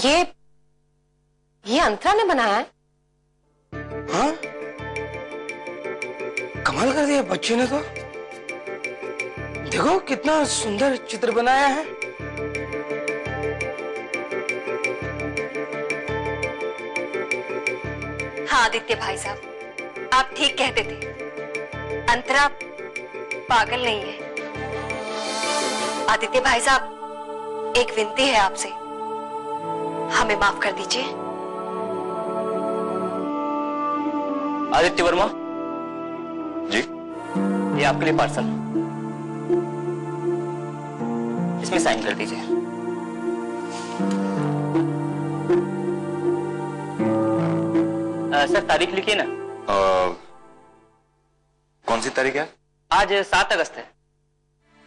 ये अंतरा ने बनाया है? हाँ, कमाल कर दिया बच्चे ने तो। देखो कितना सुंदर चित्र बनाया है। हाँ आदित्य भाई साहब, आप ठीक कहते थे, अंतरा पागल नहीं है। आदित्य भाई साहब, एक विनती है आपसे, हमें माफ कर दीजिए। आदित्य वर्मा जी, ये आपके लिए पार्सल, इसमें साइन कर दीजिए। सर तारीख लिखिए ना। कौन सी तारीख है? आज 7 अगस्त है।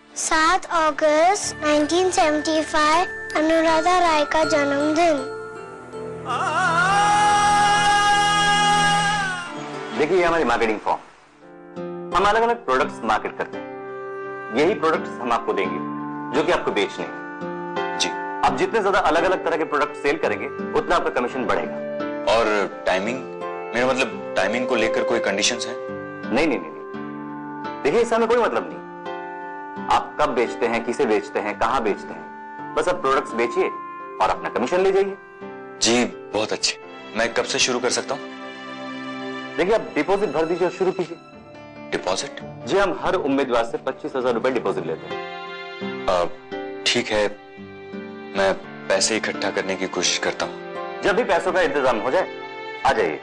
7 अगस्त 1975 अनुराधा राय का जन्मदिन। देखिए ये हमारी मार्केटिंग फॉर्म, हम अलग अलग प्रोडक्ट्स मार्केट करते हैं। यही प्रोडक्ट्स हम आपको देंगे जो कि आपको बेचने हैं। जी। आप जितने ज्यादा अलग अलग तरह के प्रोडक्ट सेल करेंगे उतना आपका कमीशन बढ़ेगा। और टाइमिंग, मेरा मतलब टाइमिंग को लेकर कोई कंडीशंस हैं? नहीं नहीं नहीं, देखिए इससे हमें कोई मतलब नहीं। आप कब बेचते हैं, किसे बेचते हैं, कहां बेचते हैं, बस आप प्रोडक्ट्स बेचिए और अपना कमीशन ले जाइए। जी बहुत अच्छे। मैं कब से शुरू कर सकता हूँ? देखिए आप डिपॉजिट भर दीजिए और शुरू कीजिए। डिपॉजिट? जी, हम हर उम्मीदवार से 25,000 रुपए डिपॉजिट लेते हैं। ठीक है, मैं पैसे इकट्ठा करने की कोशिश करता हूँ। जब भी पैसों का इंतजाम हो जाए आ जाइए।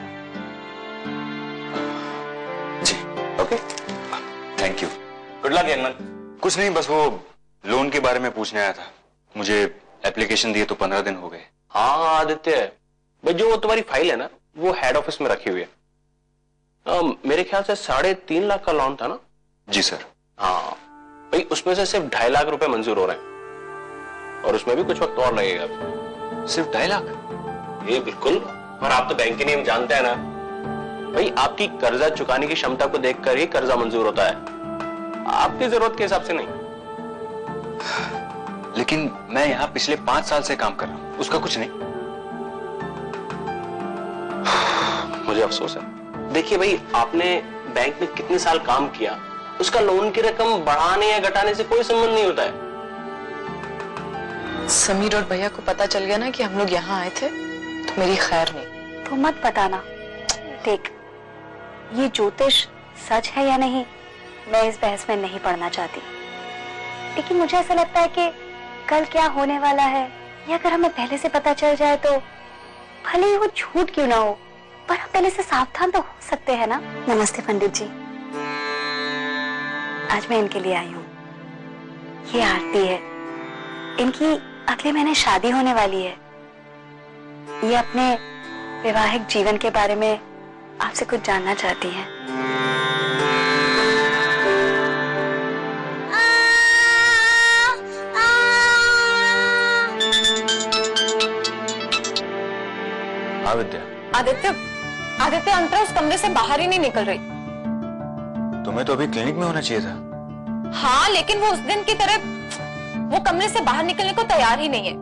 जी okay, thank you. Good luck young man. कुछ नहीं, बस वो लोन के बारे में पूछने आया था। मुझे एप्लीकेशन दिए तो 15 दिन हो गए। हाँ आदित्य भाई, जो तुम्हारी फाइल है ना वो हेड ऑफिस में रखी हुई है। मेरे ख्याल से 3.5 लाख का लोन था ना? जी सर। हाँ भाई, उसमें से सिर्फ 2.5 लाख रुपए मंजूर हो रहे हैं और उसमें भी कुछ वक्त और लगेगा। सिर्फ 2.5 लाख? ये बिल्कुल। और आप तो बैंक के नियम जानते हैं ना भाई, आपकी कर्जा चुकाने की क्षमता को देखकर ही कर्जा मंजूर होता है, आपकी जरूरत के हिसाब से नहीं। लेकिन मैं यहाँ पिछले 5 साल से काम कर रहा हूँ, उसका कुछ नहीं। मुझे अफसोस है। देखिए भाई, आपने बैंक में कितने साल काम किया, उसका लोन की रकम बढ़ाने या घटाने से कोई संबंध नहीं होता है। समीर और भैया को पता चल गया ना कि हम लोग यहाँ आए थे, तो मेरी खैर नहीं। तो मत बताना। देख, ये ज्योतिष सच है या नहीं, मैं इस बहस में नहीं पढ़ना चाहती, लेकिन मुझे ऐसा लगता है कि कल क्या होने वाला है, या अगर हमें पहले से पता चल जाए तो भले ही वो झूठ क्यों ना हो, पर हम पहले से सावधान तो हो सकते हैं ना। नमस्ते पंडित जी, आज मैं इनके लिए आई हूँ। ये आरती है, इनकी अगले महीने शादी होने वाली है। ये अपने वैवाहिक जीवन के बारे में आपसे कुछ जानना चाहती हैं। आदित्य, आदित्य अंतरा उस कमरे से बाहर ही नहीं निकल रही। तुम्हें तो अभी क्लिनिक में होना चाहिए था। हाँ, लेकिन वो उस दिन की तरह वो कमरे से बाहर निकलने को तैयार ही नहीं है।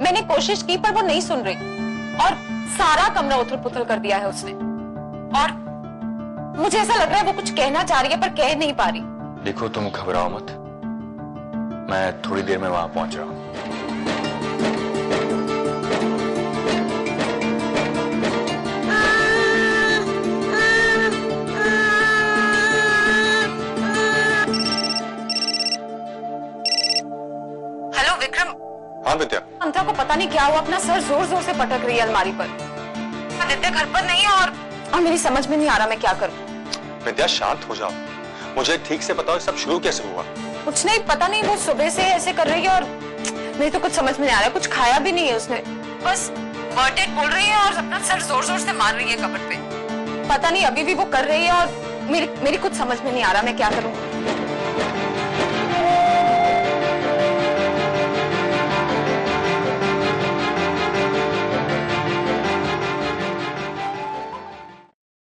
मैंने कोशिश की पर वो नहीं सुन रही और सारा कमरा उथल पुथल कर दिया है उसने। और मुझे ऐसा लग रहा है वो कुछ कहना चाह रही है पर कह नहीं पा रही। देखो तुम घबराओ मत, मैं थोड़ी देर में वहां पहुंच रहा हूं। हेलो विक्रम। हाँ विद्या। अंतरा को पता नहीं क्या हुआ, अपना सर जोर जोर से पटक रही है अलमारी पर। आदित्य घर पर नहीं है और मेरी समझ में नहीं आ रहा मैं क्या करूं। विद्या शांत हो जाओ, मुझे ठीक से बताओ सब शुरू कैसे हुआ। कुछ नहीं, पता नहीं वो सुबह से ऐसे कर रही है और मेरी तो कुछ समझ में नहीं आ रहा है। कुछ खाया भी नहीं है उसने, बस बर्थडे बोल रही है और अपना सर जोर जोर से मार रही है कमर पे। पता नहीं अभी भी वो कर रही है और मेरी कुछ समझ में नहीं आ रहा मैं क्या करूं।